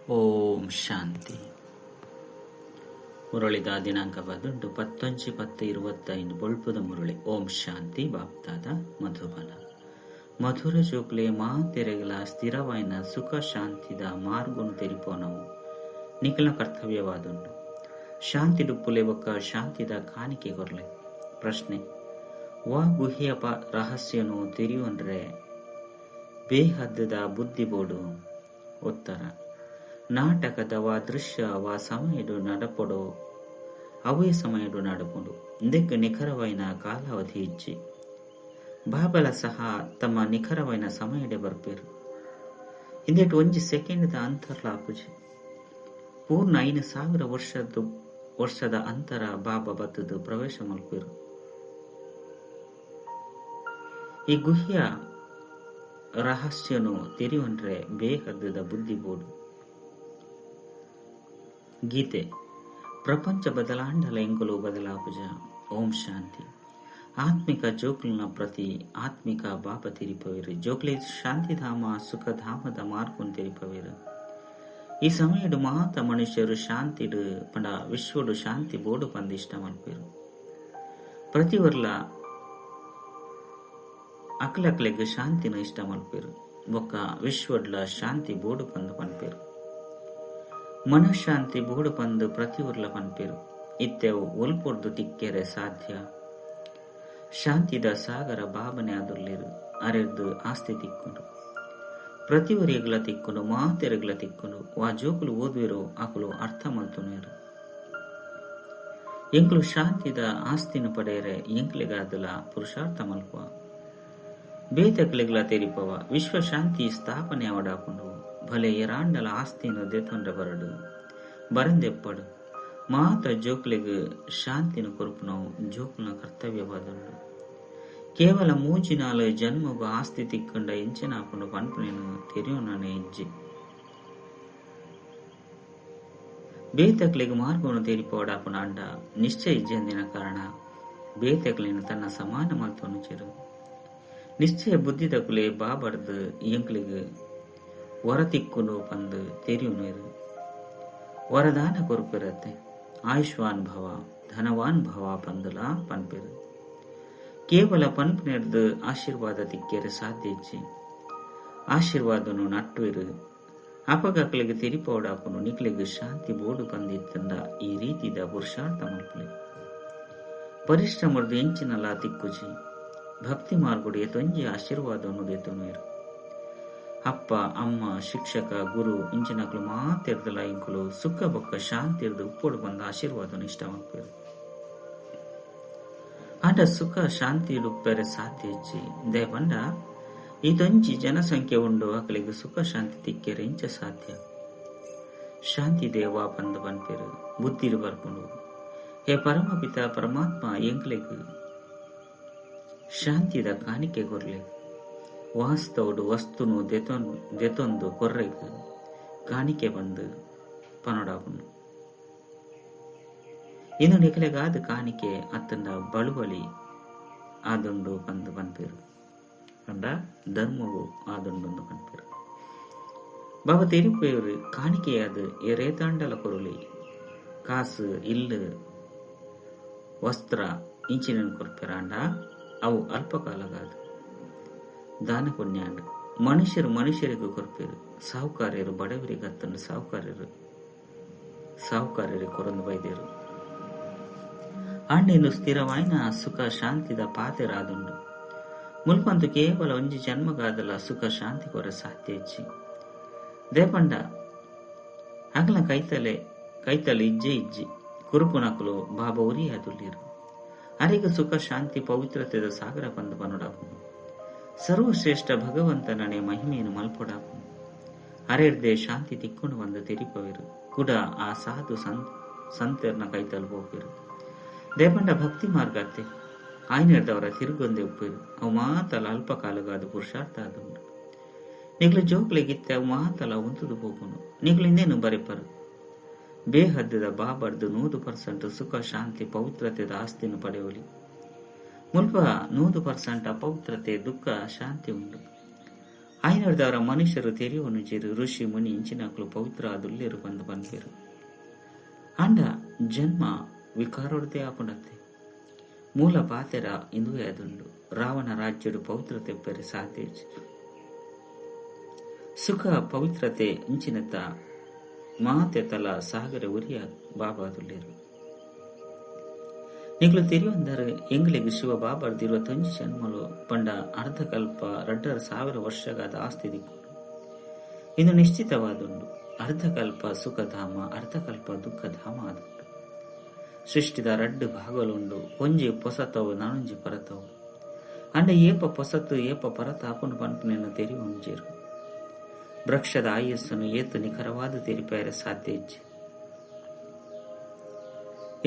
ಓಂ ಶಾಂತಿ. ಮುರಳಿದ ದಿನಾಂಕ ಬದುಂಡು 19/10/25 ಬೊಳ್ಪುದ ಮುರಳಿ. ಓಂ ಶಾಂತಿ. ಬಾಪ್ತಾದ ಮಧುಬನ. ಮಧುರ ಜೋಕ್ಲೆ ತೆರೆಗಲ ಸ್ಥಿರವಾಯಿನ ಸುಖ ಶಾಂತಿದ ಮಾರ್ಗನು ತೆರಿಪೋನವು ನಿಖಿಲ ಕರ್ತವ್ಯವಾದುಂಡು. ಶಾಂತಿ ಡುಪ್ಪುಲೆ ಒಕ್ಕ ಶಾಂತಿದ ಕಾಣಿಕೆ ಕೊರ್ಲೆ. ಪ್ರಶ್ನೆ: ವಾ ಗುಹ್ಯ ರಹಸ್ಯನು ತೆರೆಯುವಂದ್ರೆ ಬೇಹದ್ದದ ಬುದ್ಧಿ ಬೋಡು. ಉತ್ತರ: ನಾಟಕದ ವಾ ದೃಶ್ಯ ವಾ ಸಮಯಡು ನಡಪಡೋ ಅವೇ ಸಮಯಡು ನಡಪಡು ಇಂದಕ್ಕೆ ನಿಖರವೈನ ಕಾಲಾವಧಿ ಇಜ್ಜಿ. ಬಾಬಲ ಸಹ ತಮ್ಮ ನಿಖರವೈನ ಸಮಯಡೆ ಬರ್ಪೇರು. ಇಂದೆಟ್ಟು 1 ಸೆಕೆಂಡ್ದ ಅಂತರ್ಲಾಪುಜಿ. ಪೂರ್ಣ 5,000 ವರ್ಷದ ಅಂತರ ಬಾಬಾ ಬತ್ತದು ಪ್ರವೇಶ ಮಲ್ಪೇರು. ಈ ಗುಹ್ಯ ರಹಸ್ಯನು ತೆರೆಯುವಂದ್ರೆ ಬೇಹದ್ದದ ಬುದ್ಧಿ ಬೋಡು. ಗೀತೆ: ಪ್ರಪಂಚ ಬದಲಾಂಡಲ ಎಂಕುಲು ಬದಲಾಪುಜ. ಓಂ ಶಾಂತಿ. ಆತ್ಮಿಕ ಜೋಕ್ಲನ ಪ್ರತಿ ಆತ್ಮಿಕ ಬಾಪ ತಿರಿಪವೇರು. ಜೋಕ್ಲೆ ಶಾಂತಿಧಾಮ ಸುಖಧಾಮದ ಮಾರ್ಗನ್ ತೆರಿಪವೇರು. ಈ ಸಮಯಡು ಮಾತ ಮನುಷ್ಯರು ಶಾಂತಿಡು ಪಂಡ ವಿಶ್ವಡು ಶಾಂತಿ ಬೋಡು ಪಂದು ಇಷ್ಟ ಮಲ್ಪೇರು. ಪ್ರತಿ ವರ್ಲ ಅಕ್ಲಕ್ಲೆಗ್ ಶಾಂತಿನ ಇಷ್ಟ ಮಲ್ಪೇರು. ಒಕ್ಕ ವಿಶ್ವಡ್ಲ ಶಾಂತಿ ಬೋಡು ಪಂದು ಪನ್ಪೇರು. ಮನಃಶಾಂತಿ ಬೋಡು ಪಂದು ಪ್ರತಿ ಊರ್ಲ ಪನ್ಪೇರು. ಇತ್ತೆವು ಒಲ್ಪೊರ್ದು ತಿಕ್ಕೆರೆ ಸಾಧ್ಯ. ಶಾಂತಿದ ಸಾಗರ ಭಾವನೆ ಆದುರ್ಲೇರು. ಅರೆರ್ದು ಆಸ್ತಿ ತಿಕ್ಕೊಂಡು ಪ್ರತಿ ಊರಿಯಗ್ಲ ತಿಕ್ಕೊಂಡು ಮಾತೆರೆಗ್ಲ ತಿಕ್ಕೊಂಡು ವಾ ಜೋಕುಲು ಓದುವಿರೋ ಆಕುಲು ಅರ್ಥ ಮಲ್ತುನೇರು. ಎಂಕ್ಲು ಶಾಂತಿದ ಆಸ್ತಿನ ಪಡೆಯರೆ ಎಂಕ್ಲೆಗಾದಲ ಪುರುಷಾರ್ಥ ಮಲ್ಪುವ. ಬೇತಕ್ಲೆಗ್ಲ ತೆರಿಪವ ವಿಶ್ವ ಶಾಂತಿ ಸ್ಥಾಪನೆ ಅವಡಾಕೊಂಡು ಭಲೆ ಎರಾಂಡಲ ಆಸ್ತಿನ ದೆತೊಂಡ ಬರಡು ಬರಂದೆಪ್ಪಡು ಮಾತ ಜೋಕ್ಲೆಗ್ ಶಾಂತಿನ ಕೊರುಪುನವು ಜೋಕ್ಲನ ಕರ್ತವ್ಯವಾದುಂಡು. ಕೇವಲ ಮೂಜಿನಾಲ ಜನ್ಮಗ ಆಸ್ತಿ ತಿಕ್ಕಂಡ ಎಂಚಿನಾಕೊಂಡು ಪನ್ಪನೇನು ತೆರೆಯೋನೇ ಇಜ್ಜಿ. ಬೇತಕ್ಲೆಗ್ ಮಾರ್ಗವನ್ನು ತೆರಿಪೋಡಾಪುನ ಅಂಡ ನಿಶ್ಚಯ ಇಜ್ಜಂದಿನ ಕಾರಣ ಬೇತಕ್ಲೆನು ತನ್ನ ಸಮಾನ ಮಲ್ತೊನು ಚೆರು. ನಿಶ್ಚಯ ಬುದ್ಧಿದಕುಲೆ ಬಾಬರ್ದು ಎಂಕ್ಲಿಗ್ ಹೊರತಿಕ್ಕುನು ಪಂದು ತೆರೆಯುನೇರು. ವರದಾನ ಕೊರುಪಿರತ್ತೆ. ಆಯುಷ್ವಾನ್ ಭವ ಧನವಾನ್ ಭವ ಪಂದುಲ ಪನ್ಪೇರು. ಕೇವಲ ಪನ್ಪನೆರ್ದು ಆಶೀರ್ವಾದ ತಿಕ್ಕೆರೆ ಸಾಧ್ಯ ಇಜ್ಜಿ. ಆಶೀರ್ವಾದನು ನಟ್ಟುವಿರು. ಅಪಗಕ್ಲಿಗೆ ತೆರಿಪೋಡಾಪುನು ನಿಕ್ಲಿಗ್ ಶಾಂತಿ ಬೋಡು ಪಂದಿತ್ತಂಡ ಈ ರೀತಿದ ಪುರುಷಾರ್ಥ ಮಲ್ಪಲೆ. ಪರಿಶ್ರಮರ್ದು ಎಂಚಿನಲ ತಿಕ್ಕುಜಿ. ಭಕ್ತಿ ಮಾರ್ಗುಡಿಯ ತೊಂಜಿ ಆಶೀರ್ವಾದವನ್ನು ದೇತುನೇರು. ಅಪ್ಪ ಅಮ್ಮ ಶಿಕ್ಷಕ ಗುರು ಇಂಚಿನಕ್ಲು ಮಾತೆರ್ದಲ ಇಂಕುಲು ಸುಖ ಬೊಕ್ಕ ಶಾಂತಿರ್ದು ಉಪ್ಪೊಡು ಬಂದ ಆಶೀರ್ವಾದನು ಇಷ್ಟವಾಗ್ಪೇರು. ಅಂಡ ಸುಖ ಶಾಂತಿ ಉಪ್ಪೆರೆ ಸಾಧ್ಯ ಇಜ್ಜಿ. ದೇ ಬಂಡ ಈ ತೊಂಜಿ ಜನಸಂಖ್ಯೆ ಉಂಡು ಅಕಲಿಗೆ ಸುಖ ಶಾಂತಿ ತಿಕ್ಕೆರೆ ಇಂಚ ಸಾಧ್ಯ. ಶಾಂತಿ ದೇವ ಪಂದು ಪನ್ಪೇರು ಬುದ್ಧಿರು ಬರ್ಕೊಂಡು ಹೇ ಪರಮಪಿತ ಪರಮಾತ್ಮ ಎಂಕ್ಲೆಗ್ ಶಾಂತಿದ ಕಾಣಿಕೆ ಕೊರ್ಲೆ. ವಾಸ್ತವಡು ವಸ್ತುನು ದೆತೊಂದು ಕೊರ್ರೆಗ್ ಕಾಣಿಕೆ ಬಂದು ಪನೊಡಾಪುನು. ಇನ್ನು ನಿಖಲೆಗಾದ ಕಾಣಿಕೆ ಅತ್ತಂಡ ಬಳುವಳಿ ಆದುಂಡು ಪಂದು ಪನ್ಪೇರು. ಅಂಡ ಧರ್ಮವು ಆದುಂಡು ಪನ್ಪೇರು. ಬಾಬಾ ತೆರಿಪೇರು ಕಾಣಿಕೆಯಾದ ರೇತಾಂಡಲ ಕೊರುಳಿ ಕಾಸು ಇಲ್ಲು ವಸ್ತ್ರ ಇಂಚಿನ ಕೊರ್ಪೇರ ಅಂಡ ಅವು ಅಲ್ಪಕಾಲಗಾದ ದಾನ ಪುಣ್ಯಾಂಡ ಮನುಷ್ಯರಿಗೂ ಕೊರ್ಪೇರು. ಸಾಹುಕಾರ್ಯರು ಬಡವರಿಗೆ ಅತ್ತಂಡು ಸಾಹುಕಾರ್ಯರಿಗೆ ಕೊರಂದು ಬೈದೇರು. ಆಂಡೇನು ಸ್ಥಿರವಾಯಿನ ಸುಖ ಶಾಂತಿದ ಪಾತೆರಾದುಂಡು. ಮುಲ್ಪಂತು ಕೇವಲ ಒಂಜಿ ಜನ್ಮಗಾದಲ ಸುಖ ಶಾಂತಿ ಕೊರ ಸಾಧ್ಯ ಇಜ್ಜಿ. ದೇಪಂಡ ಅಗಲ ಕೈತಲೆ ಇಜ್ಜೆ ಇಜ್ಜಿ ಕುರುಪುನಕುಲು ಬಾಬಾ ಉರಿಯಾದುಲ್ಲಿರು. ಅರಿಗ ಸುಖ ಶಾಂತಿ ಪವಿತ್ರತೆದ ಸಾಗರ ಪಂದು ಪನೊಡಾಪುನು. ಸರ್ವಶ್ರೇಷ್ಠ ಭಗವಂತನನೆ ಮಹಿಮೆಯನ್ನು ಮಲ್ಪೊಡಾಪುನು. ಅರೆರ್ದೆ ಶಾಂತಿ ತಿಕ್ಕೊಂಡು ಬಂದು ತೆರಿಪವೇರು. ಕೂಡ ಆ ಸಾಧು ಸಂತರ್ನ ಕೈತಲು ಹೋಗ್ಬೇರು. ದೇಪಂಡ ಭಕ್ತಿ ಮಾರ್ಗತ್ತೆ ಆಯ್ನೆರ್ದವರ ತಿರುಗೊಂದೆ ಉಪ್ಪೇರು. ಅವು ಮಾತಲ ಅಲ್ಪಕಾಲಗಾದ ಪುರುಷಾರ್ಥ ಆದುಂಡು. ನಿಗ್ಲು ಜೋಕ್ಲೆಗಿತ್ತೆ ಅವು ಮಾತಲ ಉಂತುದು ಹೋಗುನು. ನಿಗ್ಲು ಇನ್ನೇನು ಬರೆಪರು. ಬೇಹದ್ದದ ಬಾಬರ್ದು 100% ಸುಖ ಶಾಂತಿ ಪವಿತ್ರತೆದ ಆಸ್ತಿನ ಪಡೆಯಲಿ. ಮುಲ್ಪ 100% ಅಪವಿತ್ರತೆ ದುಃಖ ಶಾಂತಿ ಉಂಡು. ಆಯ್ನಡ್ದವರ ಮನುಷ್ಯರು ತೆರಿವನ್ನು ಜೇರು ಋಷಿ ಮುನಿ ಇಂಚಿನಕ್ಲು ಪವಿತ್ರ ಆದುಲ್ಲೇರು ಬಂದು ಪನ್ಪೇರು ಅಂಡ ಜನ್ಮ ವಿಕಾರೊಡ್ದೇ ಆಪುಣತೆ ಮೂಲ ಪಾತೆರ ಇಂದುವೆ ಅದುಂಡು ರಾವಣ ರಾಜ್ಯಡು ಪವಿತ್ರತೆ ಪೆರೆ ಸಾಧ್ಯ ಸುಖ ಪವಿತ್ರತೆ ಇಂಚಿನತ್ತ ಮಾತೆ ತಲ ಸಾಗರ ಉರಿಯ ಬಾಬಾದುಲ್ಲೇರು ನಿಗ್ಲು ತೆರಿಯೊಂದರ ಎಂಗ್ಲಿಗೆ ಶಿವ ಬಾಬರ್ದು 21 ಜನ್ಮಲು ಪಂಡ ಅರ್ಧಕಲ್ಪ 2,000 ವರ್ಷಗಾದ ಆಸ್ತಿ ದಿಕ್ಕು ಇನ್ನು ನಿಶ್ಚಿತವಾದುಂಡು ಅರ್ಧಕಲ್ಪ ಸುಖಧಾಮ ಅರ್ಧಕಲ್ಪ ದುಃಖಧಾಮ ಆದುಂಡು ಸೃಷ್ಟಿದ 2 ಭಾಗಲುಂಡು ಒಂಜಿ ಪೊಸತವು ನಾನೊಂಜಿ ಪರತವು ಅಂಡ ಏಪ ಪೊಸತ್ತು ಏಪ ಪರತಾಪನು ಪನ್ಪನೆಯನ್ನು ತೆರಿ ಒಂಜೇರು ವೃಕ್ಷದ ಆಯಸ್ಸನ್ನು ಏತು ನಿಖರವಾದ ತೆರಿಪೇರೆ ಸಾಧ್ಯ ಇಜ್ಜೆ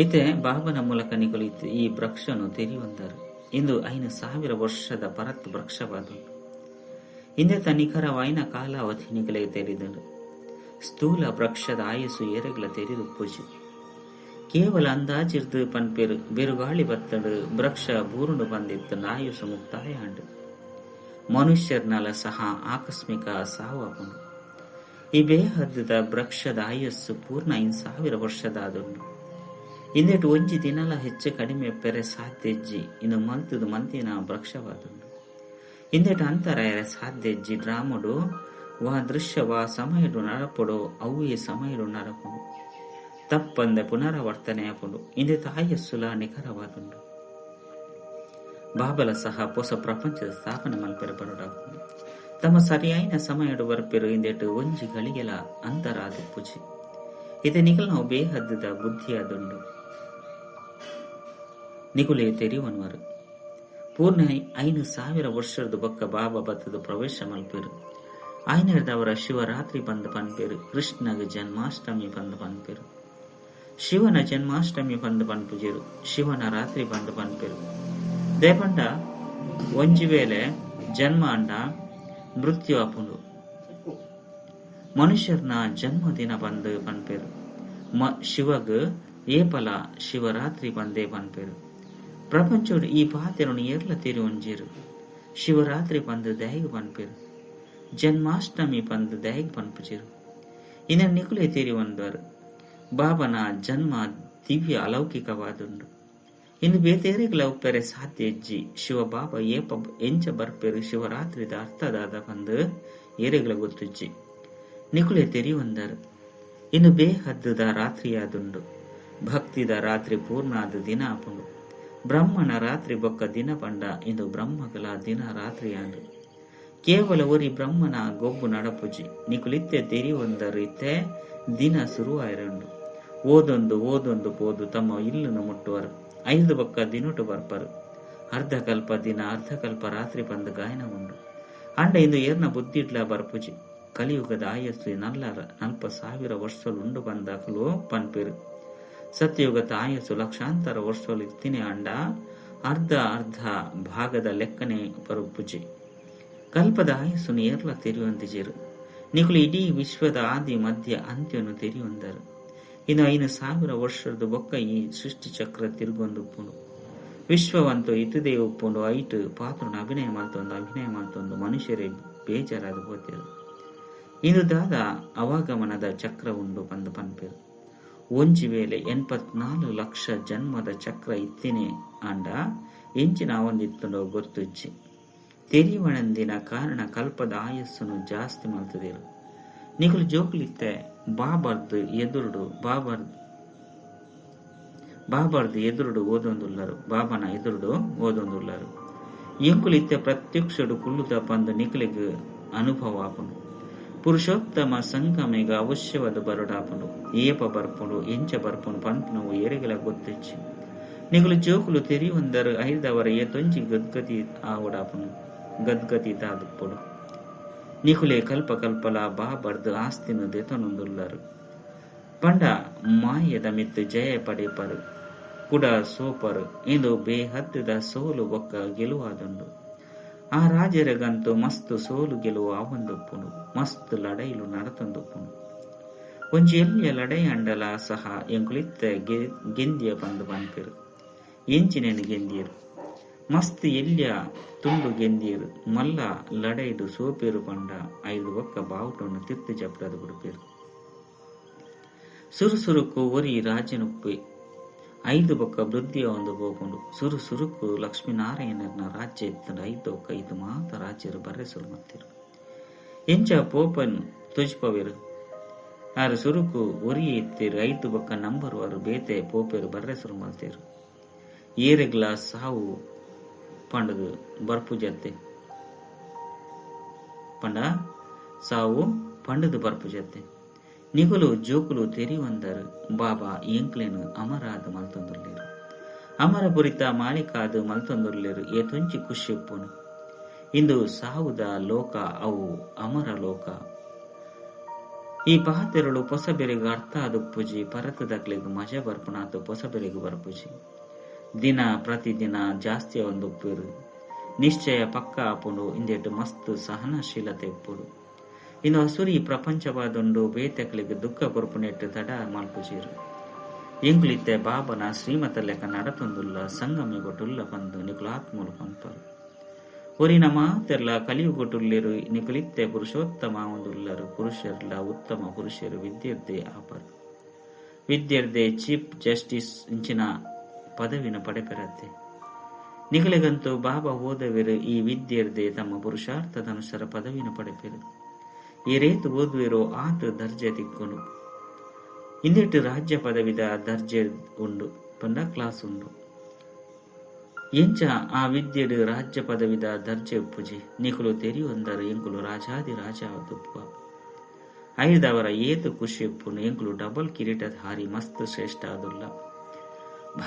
ಇತ್ತೆ ಬಾಬನ ಮೂಲಕ ನಿಗಲು ಈ ವೃಕ್ಷನು ತೆರಿಯೊಂದರು ಇಂದು 5,000 ವರ್ಷದ ಪರತ್ ವೃಕ್ಷವಾದುಂಡು ಇಂದೆತ ನಿಖರವಾಯಿನ ಕಾಲಾವಧಿ ನಿಗಲೇ ತೆರಿದರು ಸ್ಥೂಲ ವೃಕ್ಷದ ಆಯಸ್ಸು ಏರೆಗ್ಲ ತೆರಿದು ಪೂಜೆ ಕೇವಲ ಅಂದಾಜಿರ್ದು ಪನ್ಪೇರು ಬಿರುಗಾಳಿ ಬತ್ತಡು ವೃಕ್ಷ ಬೂರುಂಡು ಬಂದಿತ್ತು ಆಯುಸ್ಸು ಮುಕ್ತಾಯ ಅಂಡು ಮನುಷ್ಯರ್ನಲ ಸಹ ಆಕಸ್ಮಿಕ ಸಾವಾಪುಂಡು ಈ ಬೇಹದ್ದದ ವೃಕ್ಷದ ಆಯಸ್ಸು ಪೂರ್ಣ 5,000 ವರ್ಷದಾದುಂಡು ಇಂದೆಟು ಒಂಜಿ ದಿನಲ ಹೆಚ್ಚು ಕಡಿಮೆ ಪೆರೆ ಸಾಧ್ಯಜ್ಜಿ ಇನ್ನು ಮಲ್ತುದು ಮಂತಿನ ವೃಕ್ಷವಾದುಂಡು ಇಂದೆಟು ಅಂತರಾಯರ ಸಾಧ್ಯಜ್ಜಿ ಡ್ರಾಮುಡು ವಾ ದೃಶ್ಯವಾ ಸಮಯಡು ನರಪುಡು ಅವೇ ಸಮಯಡು ನರಪುಡು ತಪ್ಪಂದೆ ಪುನರಾವರ್ತನೆ ಆಪುಡು ಇಂದೆತ ಆಯಸ್ಸುಲ ನಿಖರವಾದುಂಡು ಬಾಬಲ ಸಹ ಹೊಸ ಪ್ರಪಂಚದ ಸ್ಥಾಪನೆ ಮಲ್ಪೆರೆ ಬರುಡಾಪುಡು ತಮ್ಮ ಸರಿಯಾಯಿನ ಸಮಯಡು ಬರ್ಪೆರು ಇಂದೆಟು ಒಂಜಿ ಗಳಿಗೆಲ ಅಂತರಾದ ಪೂಜೆ ಇದೆ ನಿಗಲ್ ನಾವು ಬೇಹದ್ದದ ಬುದ್ಧಿಯಾದುಂಡು ನಿಗುಲೆ ತೆರಿವನ್ವರು ಪೂರ್ಣ 5,000 ವರ್ಷದ ಬೊಕ್ಕ ಬಾಬಾ ಬತ್ತದ ಪ್ರವೇಶ ಮಲ್ಪೇರು ಆಯ್ನರ್ದವರ ಶಿವರಾತ್ರಿ ಬಂದು ಪನ್ಪೇರು ಕೃಷ್ಣಗ ಜನ್ಮಾಷ್ಟಮಿ ಬಂದು ಪನ್ಪೇರು ಶಿವನ ಜನ್ಮಾಷ್ಟಮಿ ಬಂದು ಪನ್ಪುಜೇರು ಶಿವನ ರಾತ್ರಿ ಬಂದು ಪನ್ಪೇರು ದೇಪಂಡ ಒಂಜಿ ವೇಳೆ ಜನ್ಮ ಅಂಡ ಮೃತ್ಯು ಅಪುಂಡು ಮನುಷ್ಯರ್ನ ಜನ್ಮದಿನ ಬಂದು ಪನ್ಪೇರು ಶಿವಗ್ ಏಪಲ ಶಿವರಾತ್ರಿ ಬಂದೇ ಪನ್ಪೇರು ಪ್ರಪಂಚೋಡು ಈ ಪಾತೆರನು ಏರ್ಲ ತೆರಿ ಒಂಜೇರು ಶಿವರಾತ್ರಿ ಬಂದು ದಯಗ್ ಪನ್ಪೇರು ಜನ್ಮಾಷ್ಟಮಿ ಬಂದು ದಯಗ್ ಪನ್ಪುಜೇರು ಇನ್ನ ನಿಕುಲೆ ತೆರಿ ಒಂದವರು ಬಾಬನ ಜನ್ಮ ದಿವ್ಯ ಅಲೌಕಿಕವಾದುಂಡು ಇನ್ನು ಬೇತೇರೆಗ್ಲ ಉಪ್ಪೆರೆ ಸಾಧ್ಯ ಎಜ್ಜಿ ಶಿವ ಬಾಬಾ ಏಪ ಎಂಚ ಬರ್ಪೇರು ಶಿವರಾತ್ರಿದ ಅರ್ಥದಾದ ಬಂದು ಏರೆಗ್ಲ ಗೊತ್ತುಜ್ಜಿ ನಿಕುಲೆ ತೆರಿ ಒಂದರು ಇನ್ನು ಬೇಹದ್ದದ ರಾತ್ರಿಯಾದುಂಡು ಭಕ್ತಿದ ರಾತ್ರಿ ಪೂರ್ಣಾದ ದಿನ ಆಪುಂಡು ಬ್ರಹ್ಮನ ರಾತ್ರಿ ಬೊಕ್ಕ ದಿನ ಪಂಡ ಇಂದು ಬ್ರಹ್ಮಗಳ ದಿನ ರಾತ್ರಿಯಾಂಡು ಕೇವಲ ಒರಿ ಬ್ರಹ್ಮನ ಗೊಬ್ಬು ನಡಪುಜಿ ನಿಕುಲಿತ್ತೆ ತೆರಿ ಒಂದರು ಇತ್ತೆ ದಿನ ಶುರುವಾಯಿರಂಡು ಓದೊಂದು ಪೋದು ತಮ್ಮ ಇಲ್ಲುನು ಮುಟ್ಟುವರು 5 ಬೊಕ್ಕ ದಿನುಟು ಬರ್ಪರು ಅರ್ಧಕಲ್ಪ ದಿನ ಅರ್ಧಕಲ್ಪ ರಾತ್ರಿ ಬಂದು ಗಾಯನ ಉಂಡು ಅಂಡ ಇಂದು ಏರ್ನ ಬುದ್ಧಿಡ್ಲ ಬರ್ಪುಜಿ ಕಲಿಯುಗದ ಆಯಸ್ಸು 40,000 ವರ್ಷಲುಂಡು ಬಂದಾಕಲು ಪನ್ಪೇರು ಸತ್ಯಯುಗದ ಆಯಸ್ಸು ಲಕ್ಷಾಂತರ ವರ್ಷಲು ಇರ್ತೀನಿ ಅಂಡ ಅರ್ಧ ಭಾಗದ ಲೆಕ್ಕನೆ ಬರುಪುಜಿ ಕಲ್ಪದ ಆಯಸ್ಸು ಏರ್ಲ ತೆರೆಯುವಂತಿಜೇರು ನಿಕುಲು ಇಡೀ ವಿಶ್ವದ ಆದಿ ಮಧ್ಯ ಅಂತ್ಯನು ತೆರೆಯುವಂದರು ಇನ್ನು 5,000 ವರ್ಷದ ಬೊಕ್ಕ ಈ ಸೃಷ್ಟಿ ಚಕ್ರ ತಿರುಗೊಂದುಪ್ಪುಂಡು ವಿಶ್ವವಂತೂ ಇತುದೇ ಉಪ್ಪುಂಡು ಐಟು ಪಾತ್ರನ ಅಭಿನಯ ಮಾಡ್ತೊಂದು ಮನುಷ್ಯರೇ ಬೇಜಾರಾದ ಹೋತೇರು ಇಂದು ದಾದ ಅವಾಗಮನದ ಚಕ್ರ ಉಂಡು ಬಂದು ಪನ್ಪೇರು ಒಂಜಿ ವೇಳೆ 84 ಲಕ್ಷ ಜನ್ಮದ ಚಕ್ರ ಇತ್ತಿನೇ ಅಂಡ ಎಂಚಿನ ಅವೊಂದಿತ್ತುಂಡೋ ಗೊತ್ತುಜ್ಜಿ ತೆರಿವಣಂದಿನ ಕಾರಣ ಕಲ್ಪದ ಆಯಸ್ಸನ್ನು ಜಾಸ್ತಿ ಮಲ್ತದೇರು ನಿಕುಲು ಜೋಕುಲಿತ್ತೆ ಬಾಬರ್ದು ಎದುರುಡು ಓದೊಂದುಲ್ಲರು ಬಾಬನ ಎದುರುಡು ಓದೊಂದುಲ್ಲರು ಎಂಕುಲಿತ್ತೆ ಪ್ರತ್ಯಕ್ಷಡು ಕುಳ್ಳುದ ಪಂದು ನಿಕಲಿಗೆ ಅನುಭವ ಆಪುಂಡು ಪುರುಷೋತ್ತಮ ಸಂಗಮೆಗ ಅವಶ್ಯವಾದ ಬರುಡಾಪುಂಡು ಏಪ ಬರ್ಪುಂಡು ಎಂಚ ಬರ್ಪುಂಡು ಪನ್ಪುನವು ಏರೆಗೆಲ ಗೊತ್ತಿಚ್ಚಿ ನಿಗುಲು ಜೋಕುಲು ತೆರಿ ಒಂದರು ಐದವರ ಏತೊಂಜಿ ಗದ್ಗತಿ ಆವುಡಾಪುಂಡು ಗದ್ಗತಿ ತಾದುಪ್ಪುಡು ನಿಕುಲೆ ಕಲ್ಪಕಲ್ಪಲ ಬಾಬರ್ದು ಆಸ್ತಿನು ದೆತನೊಂದುಲ್ಲರು ಪಂಡ ಮಾಯದ ಮಿತ್ತು ಜಯ ಪಡೆಪರು ಕುಡ ಸೋಪರು ಇಂದು ಬೇಹದ್ದದ ಸೋಲು ಬೊಕ್ಕ ಗೆಲುವಾದುಂಡು ಆ ರಾಜರಿಗಂತೂ ಮಸ್ತು ಸೋಲು ಗೆಲುವು ಆವೊಂದುಪ್ಪುಂಡು ಮಸ್ತ್ ಲಡೈಲು ನಡತೊಂದುಪ್ಪುಂಡು ಒಂಜಿ ಎಲ್ಲಿಯ ಲಡೈ ಅಂಡಲ ಸಹ ಎಂಕುಲಿತ್ತ ಗೆಂದಿಯ ಬಂದು ಪನ್ಪೆರು ಎಂಚಿನೇನು ಗೆಂದಿಯರು ಮಸ್ತ್ ಎಲ್ಯ ತುಂಡು ಗೆಂದೀರು ಮಲ್ಲ ಲಡೈಡು ಸೋಪೇರು ಪಂಡ 5 ಬೊಕ್ಕ ಬಾವುಟನ್ನು ತಿರ್ತಿ ಜಪ್ರದ ಬಿಡುಪೇರು ಸುರುಸುರುಕು ಒರಿ ರಾಜನುಪ್ಪೆ 5 ಬೊಕ್ಕ ವೃದ್ಧಿಯ ಒಂದು ಹೋಗೊಂಡು ಸುರುಸುರುಕು ಲಕ್ಷ್ಮೀನಾರಾಯಣನ ರಾಜ್ಯ ಎತ್ತಂಡ 5 ಮಾತ ರಾಜ್ಯರು ಬರ್ರೆಸುರು ಮತ್ತಿರು ಎಂಚ ಪೋಪನು ತುಜ್ಪವೇರು ಆರು ಸುರುಕು ಒರಿ ಎತ್ತೇರು 5 ಬೊಕ್ಕ ನಂಬರ್ ವಾರು ಬೇತೆ ಪೋಪೇರು ಬರ್ರೆಸುರು ಮಲ್ತೇರು ಏರೆಗ್ಲ ಸಾವು ಪಂಡದು ಬರ್ಪು ಜತ್ತೆ ಪಂಡ ಸಾವು ಪಂಡದು ಬರ್ಪು ಜತ್ತೆ ನಿಗುಲು ಜೋಕುಲು ತೆರಿವಂದರು ಬಾಬಾ ಎಂಕ್ಲೇನು ಅಮರಾದ ಮಲ್ತೊಂದುರ್ಲೇರು ಅಮರ ಪುರಿತ ಮಾಲಿಕಾದು ಮಲ್ತೊಂದುರ್ಲೇರು ಏತೊಂಚಿ ಖುಷಿಪ್ಪುನು ಇಂದು ಸಾವುದ ಲೋಕ ಅವು ಅಮರ ಲೋಕ ಈ ಪಹತೆರಳು ಪೊಸ ಬೆರೆಗು ಅರ್ಥ ಆದುಪ್ಪುಜಿ ಪರತದಕ್ಲೆಗು ಮಜ ಬರ್ಪುನಾತು ಪೊಸ ಬೆರೆಗು ಬರ್ಪುಜಿ ದಿನ ಪ್ರತಿದಿನ ಜಾಸ್ತಿ ಒಂದುಪ್ಪೇರು ನಿಶ್ಚಯ ಪಕ್ಕ ಆಪುಂಡು ಇಂದೆಟ್ಟು ಮಸ್ತ್ ಸಹನಶೀಲತೆ ಇಪ್ಪುಡು ಇನ್ನು ಹಸುರಿ ಪ್ರಪಂಚವಾದುಂಡು ಬೇತೆಕ್ಲಿಗೆ ದುಃಖ ಕೊರ್ಪುನೆಟ್ಟು ತಡ ಮಲ್ಪುಜೀರು ಎಂಗ್ಲಿತ್ತೆ ಬಾಬನ ಶ್ರೀಮತ ಲೆಕ್ಕ ನಡತೊಂದುಲ್ಲ ಸಂಗಮೆ ಗೊಟ್ಟುಲ್ಲ ಬಂದು ನಿಕುಲಾತ್ಮೂಲು ಪಂಪರು ಒರಿನ ಮಾತೆಲ್ಲ ಕಲಿಯುಗೊಟ್ಟುಲ್ಲೇರು ನಿಕುಲಿತ್ತೆ ಪುರುಷೋತ್ತಮ ಒಂದುಲ್ಲರು ಪುರುಷರ್ಲ ಉತ್ತಮ ಪುರುಷರು ವಿದ್ಯಾರ್ಥಿ ಆಪರು ವಿದ್ಯಾರ್ಥಿ ಚೀಫ್ ಜಸ್ಟಿಸ್ ಇಂಚಿನ ಪದವಿನ ಪಡೆಪೆರತ್ತೆ ನಿಗಲಿಗಂತೂ ಬಾಬಾ ಓದವಿರು ಈ ವಿದ್ಯಾರ್ಥಿ ತಮ್ಮ ಪುರುಷಾರ್ಥದನುಸಾರ ಪದವಿನ ಪಡೆಪೆರು ಈ ರೇತು ಓದುವಿರೋ ಆತ ದರ್ಜೆ ತಿಕ್ಕೊಂಡು ಇಂದಿಟ್ಟು ರಾಜ್ಯ ಪದವಿದ ದರ್ಜೆ ಉಂಡು ಪಂಡ ಕ್ಲಾಸ್ ಉಂಡು ಎಂಚ ಆ ವಿದ್ಯೆಡು ರಾಜ್ಯ ಪದವಿದ ದರ್ಜೆ ಉಪ್ಪುಜಿ ನಿಕುಲು ತೆರಿಯೊಂದರು ಎಂಕುಲು ರಾಜಾದಿ ರಾಜ ತುಪ್ಪ 5 ಅವರ ಏತು ಖುಷಿ ಉಪ್ಪುನು ಎಂಕುಲು ಡಬಲ್ ಕಿರೀಟದ ಹಾರಿ ಮಸ್ತ್ ಶ್ರೇಷ್ಠ ಆದುಲ್ಲ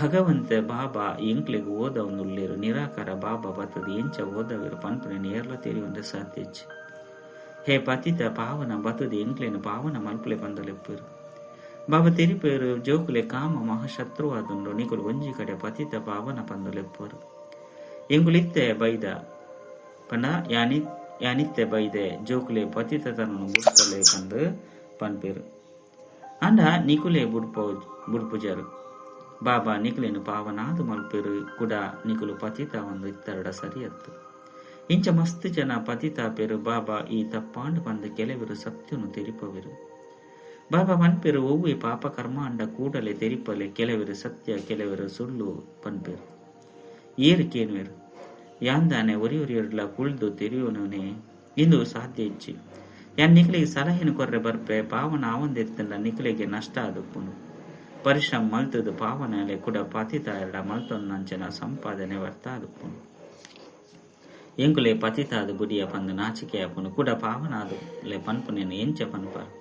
ಭಗವಂತ ಬಾಬಾ ಎಂಕ್ಲೆಗ್ ಓದ ಒಂದುಲ್ಲೇರು ನಿರಾಕಾರ ಬಾಬಾ ಬತ್ತದು ಎಂಚ ಓದವಿರು ಪನ್ಪುನೆ ನೇರ್ಲ ತೆರಿಯೊಂದು ಸಾಧ್ಯಚ್ಚಿ ಹೇ ಪತಿತ ಪಾವನ ಬತ್ತದು ಎಂಕ್ಲೇನು ಪಾವನ ಮಲ್ಪುಲೆ ಬಂದಲೆಪ್ಪರು ಬಾಬಾ ತೆರಿಪೇರು ಜೋಕುಲೆ ಕಾಮ ಮಹಾಶತ್ರುವಾದುಂಡು ನಿಕುಲು ಒಂಜಿ ಕಡೆ ಪತಿತ ಪಾವನ ಪಂದಲೆಪ್ಪರು ಎಂಗುಲಿತ್ತೆ ಬೈದ ಪಂಡ ಯಾನಿತ್ತೆ ಬೈದೆ ಜೋಕುಲೆ ಪತಿತತನನ್ನು ಬುಡ್ತಲೆ ಕಂಡು ಪನ್ಪೇರು ಅಂಡ ನಿಕುಲೆ ಬುಡ್ಪುಜರು ಬಾಬಾ ನಿಕುಲೇನು ಪಾವನಾದು ಮಲ್ಪೇರು ಕೂಡ ನಿಕುಲು ಪತಿತ ಒಂದು ಇತ್ತರಡ ಸರಿಯತ್ತು ಇಂಚ ಮಸ್ತ್ ಜನ ಪತಿತ ಪೇರು ಬಾಬಾ ಈ ತಪ್ಪಾಂಡು ಬಂದ ಕೆಲವರು ಸತ್ಯನು ತೆರಿಪವಿರು ಬಾಬಾ ಪನ್ಪೇರು ಒವ್ವೆ ಪಾಪ ಕರ್ಮ ಅಂಡ ಕೂಡಲೇ ತೆರಿಪಲೆ ಕೆಲವರು ಸತ್ಯ ಕೆಲವರು ಸುಳ್ಳು ಪನ್ಪೇರು ಏರಿಕೇನುವೆರು ಯಾಂದಾನೆ ಒರಿಯೊರಿಯರ್ಲ ಕುಳ್ದು ತೆರಿಯೋನೇ ಇಂದು ಸಾಧ್ಯ ಇಚ್ಚಿ ಯಾನ್ ನಿಕಲಿಗೆ ಸಲಹೆನು ಕೊರ್ರೆ ಬರ್ಪೆ ಪಾವನ ಆವಂದೆತ್ತಂಡ ನಿಕಲಿಗೆ ನಷ್ಟ ಆದುಪ್ಪುನು ಪರಿಶ್ರಮ ಮಲ್ತದು ಪಾವನಲೆ ಕೂಡ ಪತಿತ ಎರಡ ಮಲ್ತೊಂದಂಚನ ಸಂಪಾದನೆ ವರ್ತ ಆದುಪ್ಪುನು ಎಂಕುಲೆ ಪತಿತಾದ ಬುಡಿಯ ಪಂದು ನಾಚಿಕೆ ಆಪುನು ಕೂಡ ಪಾವನಾದುಲೆ ಪನ್ಪುನೇನು ಎಂಚ ಪನ್ಪರು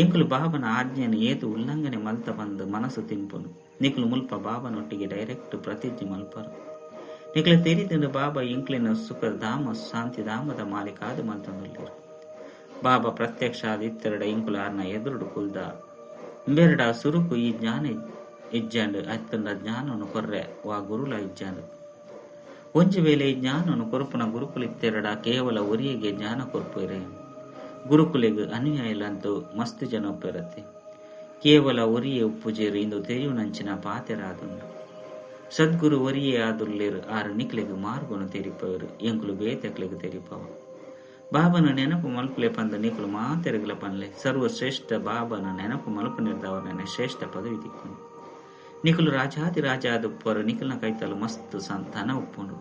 ಎಂಕುಲು ಬಾಬನ ಆಜ್ಞೆಯನ್ನು ಏತು ಉಲ್ಲಂಘನೆ ಮಲ್ತ ಬಂದು ಮನಸ್ಸು ತಿನ್ಪುನು ನಿಕುಲು ಮುಲ್ಪ ಬಾಬನೊಟ್ಟಿಗೆ ಡೈರೆಕ್ಟ್ ಪ್ರತಿಜ್ಞೆ ಮಲ್ಪರು ನಿಕಲು ತೆರಿದಂಡು ಬಾಬಾ ಎಂಕ್ಲಿನ ಸುಖ ಧಾಮ ಶಾಂತಿ ಧಾಮದ ಮಾಲಿಕಾದು ಮಲ್ತೊಂದುಲ್ಲೇರು ಬಾಬಾ ಪ್ರತ್ಯಕ್ಷ ಆದ ಇತ್ತೆರಡ ಎಂಕುಲು ಆರ್ನ ಎದುರುಡು ಕುಲ್ದ ಇಂಬೆರಡ ಸುರುಕು ಈ ಜ್ಞಾನ ಇಜ್ಜಾಂಡು ಅತ್ತಂಡ ಜ್ಞಾನವನ್ನು ಕೊರ್ರೆ ವಾ ಗುರುಲ ಇಜ್ಜಾಂಡು ಒಂಜಿ ವೇಳೆ ಈ ಜ್ಞಾನವನ್ನು ಕೊರುಪುನ ಗುರುಕುಲಿತ್ತೆರಡ ಕೇವಲ ಒರಿಯಗೆ ಜ್ಞಾನ ಕೊರ್ಪುರೆ ಗುರುಕುಲೆಗೆ ಅನುಯಾಯಿಲಂತೂ ಮಸ್ತ್ ಜನ ಒಪ್ಪಿರತ್ತೆ ಕೇವಲ ಒರಿಯೇ ಉಪ್ಪುಜೇರು ಇಂದು ತೆರಿಯುನಂಚಿನ ಪಾತೆರಾದುಂಡು ಸದ್ಗುರು ಒರಿಯೇ ಆದುಲ್ಲೇರು ಆರು ನಿಕ್ಲೆಗೆ ಮಾರ್ಗನು ತೆರಿಪವರು ಎಂಕುಲು ಬೇತೆಕ್ಲೆಗೆ ತೆರಿಪವ ಬಾಬನ ನೆನಪು ಮಲ್ಪುಲೆ ಪಂದ ನಿಕುಲು ಮಾತೆರಗಲ ಪನ್ಲೆ ಸರ್ವಶ್ರೇಷ್ಠ ಬಾಬನ ನೆನಪು ಮಲ್ಪು ನಿರ್ದವರನೆ ಶ್ರೇಷ್ಠ ಪದವಿ ತಿಕ್ಕೊಂಡು ನಿಕುಲು ರಾಜಾದಿ ರಾಜ ಆದುಪ್ಪರು ನಿಕುಲ್ನ ಕೈತಲು ಮಸ್ತ್ ಸಂತಾನ ಉಪ್ಪುಂಡು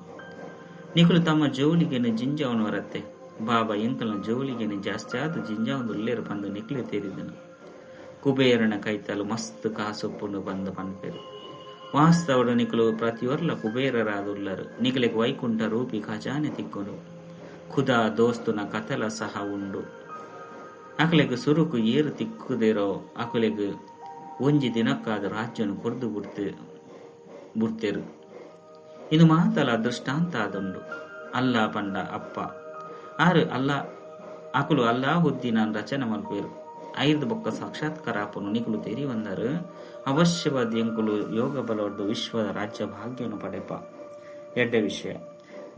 ನಿಕುಲು ತಮ್ಮ ಜೋಲಿಗೆನು ಜಿಂಜಾವನು ವರತ್ತೆ ಬಾಬಾ ಎಂಕಲ್ನ ಜೋಲಿಗೆನು ಜಾಸ್ತಿ ಆದ ಜಿಂಜಾವೊಂದು ಉಲ್ಲೇರು ಪಂದು ನಿಕ್ಲೆ ತೀರಿದನು ಕುಬೇರನ ಕೈತಲು ಮಸ್ತ್ ಕಾಸು ಉಪ್ಪುಂಡು ಬಂದು ಪನ್ಪೇರು ವಾಸ್ತವಡು ನಿಕುಲು ಪ್ರತಿಯೊರ್ಲ ಕುಬೇರರಾದುಲ್ಲರು ನಿಕಲಿಗೆ ವೈಕುಂಠ ರೂಪಿ ಖಜಾನೆ ತಿಕ್ಕೊಂಡು ಖುದಾ ದೋಸ್ತುನ ಕಥಲ ಸಹ ಉಂಡು ಅಕಲೆಗೆ ಸುರುಕು ಏರು ತಿಕ್ಕುದಿರೋ ಅಕಲೆಗೆ ಒಂಜಿ ದಿನಕ್ಕಾದ ರಾಜ್ಯನು ಕೊರ್ದು ಬುಡ್ತೇರು ಇದು ಮಾತಲ ದೃಷ್ಟಾಂತ ಆದುಂಡು ಅಲ್ಲಾ ಪಂಡ ಅಪ್ಪ ಆರು ಅಲ್ಲ ಅಕುಲು ಅಲ್ಲಾಹುದ್ದೀನ ರಚನೆ ಮಲ್ಪೇರು 5 ಬೊಕ್ಕ ಸಾಕ್ಷಾತ್ಕಾರ ಆಪನು ನಿಕುಲು ತೆರಿ ಬಂದರು ಅವಶ್ಯವಾದ ಎಂಕುಲು ಯೋಗ ಬಲವರ್ದು ವಿಶ್ವದ ರಾಜ್ಯ ಭಾಗ್ಯವನ್ನು ಪಡೆಪ ಎಡ್ಡ ವಿಷಯ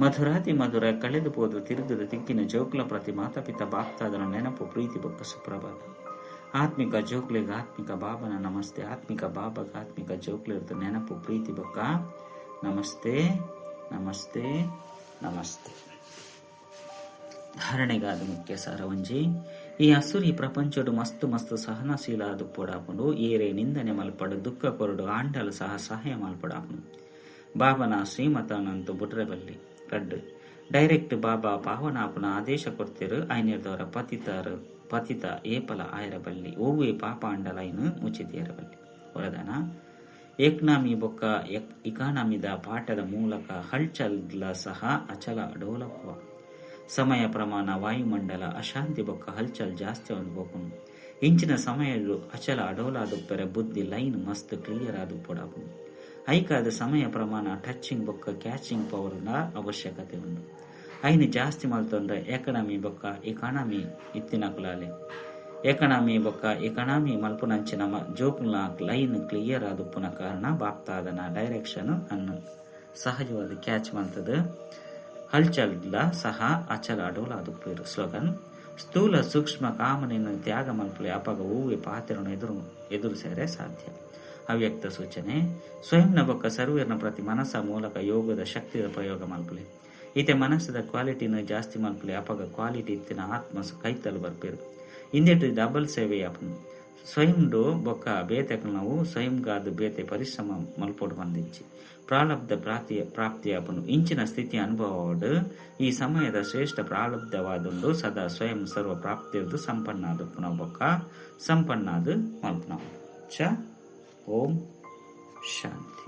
ಮಧುರಾತಿ ಮಧುರ ಕಳೆದು ಹೋದು ತಿರುಗದ ತಿಕ್ಕಿನ ಜೋಕ್ಲ ಪ್ರತಿ ಮಾತಾಪಿತ ಬಾಪ್ತಾದನ ನೆನಪು ಪ್ರೀತಿ ಬೊಕ್ಕ ಸುಪ್ರಭಾತ ಆತ್ಮಿಕ ಜೋಕ್ಲಿಗೆ ಆತ್ಮಿಕ ಬಾಬನ ನಮಸ್ತೆ ಆತ್ಮಿಕ ಬಾಬಾಗ ಆತ್ಮಿಕ ಜೋಕ್ಲಿರ್ದು ನೆನಪು ಪ್ರೀತಿ ಬೊಕ್ಕ ನಮಸ್ತೆ ನಮಸ್ತೆ ನಮಸ್ತೆ. ಧಾರಣೆಗಾದ ಮುಖ್ಯ ಸಾರ ಒಂಜಿ ಈ ಅಸುರಿ ಪ್ರಪಂಚಡು ಮಸ್ತ್ ಮಸ್ತ್ ಸಹನಶೀಲ ಅದು ಪೋಡಾಪುಂಡು ಏರೆ ನಿಂದನೆ ಮಲ್ಪಡು ದುಃಖ ಕೊರಡು ಆಂಡಲು ಸಹ ಸಹಾಯ ಮಲ್ಪಡಾಪುಂಡು. ಬಾಬನ ಶ್ರೀಮತನಂತೂ ಬುಡ್ರೆ ಬಲ್ಲಿ ಕಡ್ಡು ಡೈರೆಕ್ಟ್ ಬಾಬಾ ಪಾವನಾಪುನ ಆದೇಶ ಕೊಡ್ತಿರು ಐನಿರ್ದವರ ಪತಿತ ಏಪಲ ಆಯರ ಬಲ್ಲಿ ಓವೇ ಪಾಪ ಅಂಡಲ ಐನು ಮುಚಿತಿಯರ ಬಲ್ಲಿ ಹೊರದನ ಎಕ್ನಾಮಿ ಬೊಕ್ಕ ಇಕಾನಮಿದ ಪಾಠದ ಮೂಲಕ ಹಲ್ಚಲ್ಲ ಸಹ ಅಚಲ ಡೋಲಪುವ ಸಮಯ ಪ್ರಮಾಣ ವಾಯುಮಂಡಲ ಅಶಾಂತಿ ಬೊಕ್ಕ ಹಲ್ಚಲ್ ಜಾಸ್ತಿ ಅನ್ಬೋಕುನು ಇಂಚಿನ ಸಮಯಗಳು ಅಚಲ ಅಡೋಲಾದುಪ್ಪರೆ ಬುದ್ಧಿ ಲೈನ್ ಮಸ್ತ್ ಕ್ಲಿಯರ್ ಆದು ಪೊಡಾಪುನು ಐಕಾದ ಸಮಯ ಪ್ರಮಾಣ ಟಚಿಂಗ್ ಬೊಕ್ಕ ಕ್ಯಾಚಿಂಗ್ ಪವರ್ನ ಅವಶ್ಯಕತೆ ಉಂಡು. ಐನು ಜಾಸ್ತಿ ಮಲ್ತೊಂಡ್ರೆ ಎಕನಾಮಿ ಬೊಕ್ಕ ಇಕಾನಮಿ ಇತ್ತಿನಕುಲಾಲೆ ಎಕನಾಮಿ ಬೊಕ್ಕ ಎಕನಾಮಿ ಮಲ್ಪುನಂಚಿನ ಜೋಕುಲ ಲೈನ್ ಕ್ಲಿಯರ್ ಆದುಪ್ಪುನ ಕಾರಣ ಬಾಪ್ತಾದನ ಡೈರೆಕ್ಷನ್ ಅನ್ನು ಸಹಜವಾದ ಕ್ಯಾಚ್ ಮಾಡ್ತದೆ ಹಲ್ಚಲ್ಲ ಸಹ ಅಚಲ ಅಡೋಲಾದುಪ್ಪೇರು. ಸ್ಲೋಗನ್ ಸ್ಥೂಲ ಸೂಕ್ಷ್ಮ ಕಾಮನೆಯನ್ನು ತ್ಯಾಗ ಮಲ್ಪಲೆ ಅಪಗ ಹೂವೆ ಪಾತ್ರನು ಎದುರು ಸೇರೆ ಸಾಧ್ಯ. ಅವ್ಯಕ್ತ ಸೂಚನೆ ಸ್ವಯಂನ ಬೊಕ್ಕ ಸರ್ವೇರ್ನ ಪ್ರತಿ ಮನಸ್ಸ ಮೂಲಕ ಯೋಗದ ಶಕ್ತಿಯ ಪ್ರಯೋಗ ಮಲ್ಪಲೆ ಈತೆ ಮನಸ್ಸದ ಕ್ವಾಲಿಟಿನ ಜಾಸ್ತಿ ಮಲ್ಪಲೆ ಅಪಗ ಕ್ವಾಲಿಟಿ ಇತ್ತಿನ ಆತ್ಮ ಕೈತಲು ಬರ್ಪೇರು. ಇಂದೆಟ್ಟು ಡಬಲ್ ಸೇವೆ ಅಪನು ಸ್ವಯಂಡು ಬೊಕ್ಕ ಬೇತೆಗಳು ನಾವು ಸ್ವಯಂಗಾದ ಬೇತೆ ಪರಿಶ್ರಮ ಮಲ್ಪೋಡು ಬಂದಿಚ್ಚಿ ಪ್ರಾರಬ್ಧ ಪ್ರಾಪ್ತಿ ಅಪನು ಇಂಚಿನ ಸ್ಥಿತಿ ಅನುಭವಡು ಈ ಸಮಯದ ಶ್ರೇಷ್ಠ ಪ್ರಾರಬ್ಧವಾದುಂಡು ಸದಾ ಸ್ವಯಂ ಸರ್ವ ಪ್ರಾಪ್ತಿಯದು ಸಂಪನ್ನಾದು ಪುನಃ ಬೊಕ್ಕ ಸಂಪನ್ನಾದು ಮಲ್ಪುನ. ಓಂ ಶಾಂತಿ.